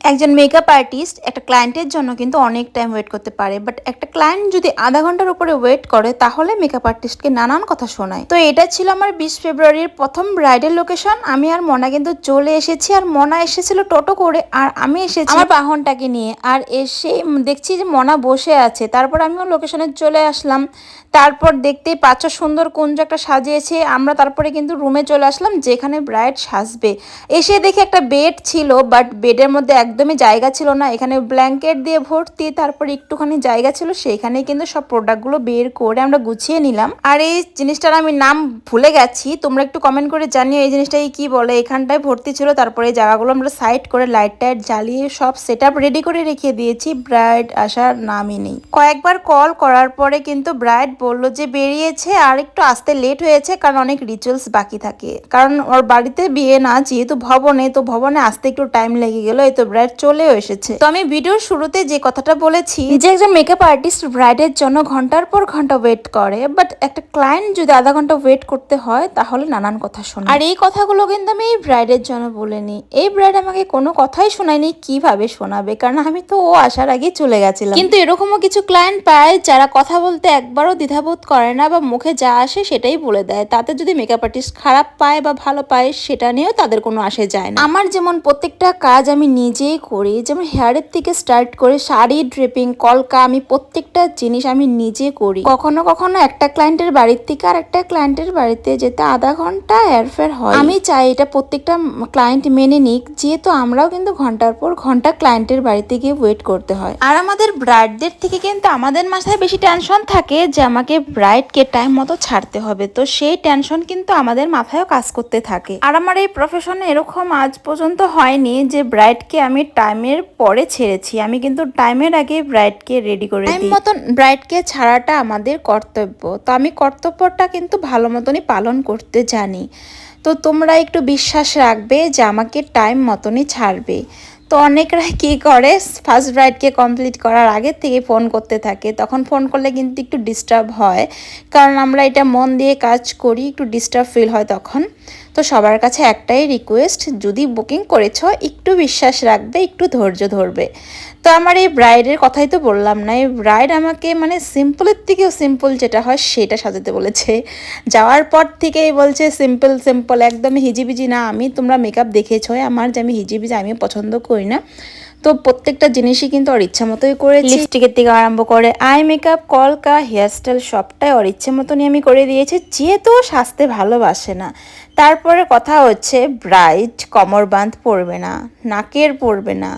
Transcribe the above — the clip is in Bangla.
একজন মেকআপ আর্টিস্ট একটা ক্লায়েন্টের জন্য কিন্তু অনেক টাইম ওয়েট করতে পারে, বাট একটা ক্লায়েন্ট যদি আধা ঘন্টার উপরে ওয়েট করে তাহলে মেকআপ আর্টিস্টকে নানান কথা শোনায়। তো এটা ছিল আমার 20 ফেব্রুয়ারির প্রথম ব্রাইডাল লোকেশন। আমি আর মনা কিন্তু চলে এসেছি, আর মনা এসেছিল টোটো করে, আর আমি এসেছি আমার বাহনটাকে নিয়ে। আর এসে দেখছি যে মনা বসে আছে, তারপর আমিও লোকেশনে চলে আসলাম। তারপর দেখতেই পাচ্ছ সুন্দর কুঞ্জ একটা সাজিয়েছে। আমরা তারপরে কিন্তু রুমে চলে আসলাম যেখানে ব্রাইড সাজবে। এসে দেখি একটা বেড ছিল, বাট বেডের মধ্যে একদমই জায়গা ছিল না, এখানে ব্ল্যাঙ্কেট দিয়ে ভর্তি। তারপর একটুখানি জায়গা ছিল, সেইখানে কিন্তু সব প্রোডাক্টগুলো বের করে আমরা গুছিয়ে নিলাম। আর এই জিনিসটার আমি নাম ভুলে গেছি, তোমরা একটু কমেন্ট করে জানিও এই জিনিসটাকে কি বলে। এখানটায় ভর্তি ছিল, তারপরে এই জায়গাগুলো আমরা সাইড করে লাইট টাইট জ্বালিয়ে সব সেট আপ রেডি করে রেখে দিয়েছি। ব্রাইড আসার নামই নেই। কয়েকবার কল করার পরে কিন্তু ব্রাইড বলল যে বেরিয়েছে, আর একটু আসতে লেট হয়েছে কারণ অনেক রিচুয়ালস বাকি থাকে, কারণ ওর বাড়িতে বিয়ে না, যেহেতু ভবনে, তো ভবনে আসতে একটু টাইম লেগে গেল। এই তো ব্রাইড চলেও এসেছে। তো আমি ভিডিওর শুরুতে যে কথাটা বলেছি যে একজন মেকআপ আর্টিস্ট ব্রাইডের জন্য ঘন্টার পর ঘন্টা ওয়েট করে, বাট একটা ক্লায়েন্ট যদি আধা ঘন্টা ওয়েট করতে হয় তাহলে নানান কথা শোনে। আর এই কথাগুলো কিন্তু আমি এই ব্রাইডের জন্য বলিনি। এই ব্রাইড আমাকে কোনো কথাই শোনায়নি, কিভাবে শোনাবে, কারণ আমি তো ও আসার আগে চলে গেছিলাম। কিন্তু এরকমও কিছু ক্লায়েন্ট পায় যারা কথা বলতে একবারও দ্বিধাবোধ করে না, বা মুখে যা আসে সেটাই বলে দেয়। তাতে যদি মেকআপ আর্টিস্ট খারাপ পায় বা ভালো পায় সেটা নিয়েও তাদের কোনো আসে যায় না। আমার যেমন প্রত্যেকটা কাজ আমি নিজেই করি, যেমন হেয়ারের থেকে স্টার্ট করে শাড়ি, ড্রেপিং, কলকা, আমি প্রত্যেকটা জিনিস আমি নিজে করি। কখনো কখনো একটা ক্লায়েন্টের বাড়ির থেকে আর একটা ক্লায়েন্টের বাড়িতে যেতে আধা ঘন্টা হেরফের হয়। আমি চাই এটা প্রত্যেকটা ক্লায়েন্ট মেনে নিক, যেহেতু আমরাও কিন্তু ঘন্টার পর ঘন্টা ক্লায়েন্টের বাড়িতে গিয়ে ওয়েট করতে হয়। আর আমাদের ব্রাইডদের থেকে কিন্তু আমাদের মাথায় বেশি টেনশন থাকে যে আমাকে ব্রাইডকে টাইম মতো ছাড়তে হবে, তো সেই টেনশন কিন্তু আমাদের মাথায়ও কাজ করতে থাকে। আর আমার এই প্রফেশনে এরকম আজ পর্যন্ত হয়নি যে ব্রাইডকে আমি টাইমের পরে ছেড়েছি। আমি কিন্তু টাইমের আগে ব্রাইডকে রেডি করে দিই। টাইম মতন ব্রাইডকে ছাড়াটা আমাদের কর্তব্য, তো আমি কর্তব্যটা কিন্তু ভালো মতনই পালন করতে জানি। তো তোমরা একটু বিশ্বাস রাখবে যে আমাকে টাইম মতনই ছাড়বে। তো অনেকরা কী করে, ফার্স্ট ব্রাইডকে কমপ্লিট করার আগের থেকে ফোন করতে থাকে, তখন ফোন করলে কিন্তু একটু ডিস্টার্ব হয়, কারণ আমরা এটা মন দিয়ে কাজ করি, একটু ডিস্টার্ব ফিল হয় তখন। তো সবার কাছে একটাই রিকোয়েস্ট, যদি বুকিং করেছো একটু বিশ্বাস রাখবে, একটু ধৈর্য ধরবে। তো আমার এই ব্রাইডের কথাই তো বললাম না, এই ব্রাইড আমাকে মানে সিম্পলের থেকেও সিম্পল যেটা হয় সেটা সাজাতে বলেছে। যাওয়ার পর থেকেই বলছে সিম্পল সিম্পল, একদমই হিজিবিজি না। তোমরা মেকআপ দেখেছো আমার যে আমি হিজিবিজি আমিও পছন্দ করি না। তো প্রত্যেকটা জিনিসই কিন্তু ওর ইচ্ছা মতোই করেছি। লিপস্টিকের থেকে আরম্ভ করে আই মেকআপ, কলকা, হেয়ারস্টাইল সবটাই ওর ইচ্ছে মতনই আমি করে দিয়েছি, যেহেতু সাজতে ভালোবাসে না। তারপরে কথা হচ্ছে ব্রাইড কোমর বাঁধ পরবে না, নাকের পরবে না।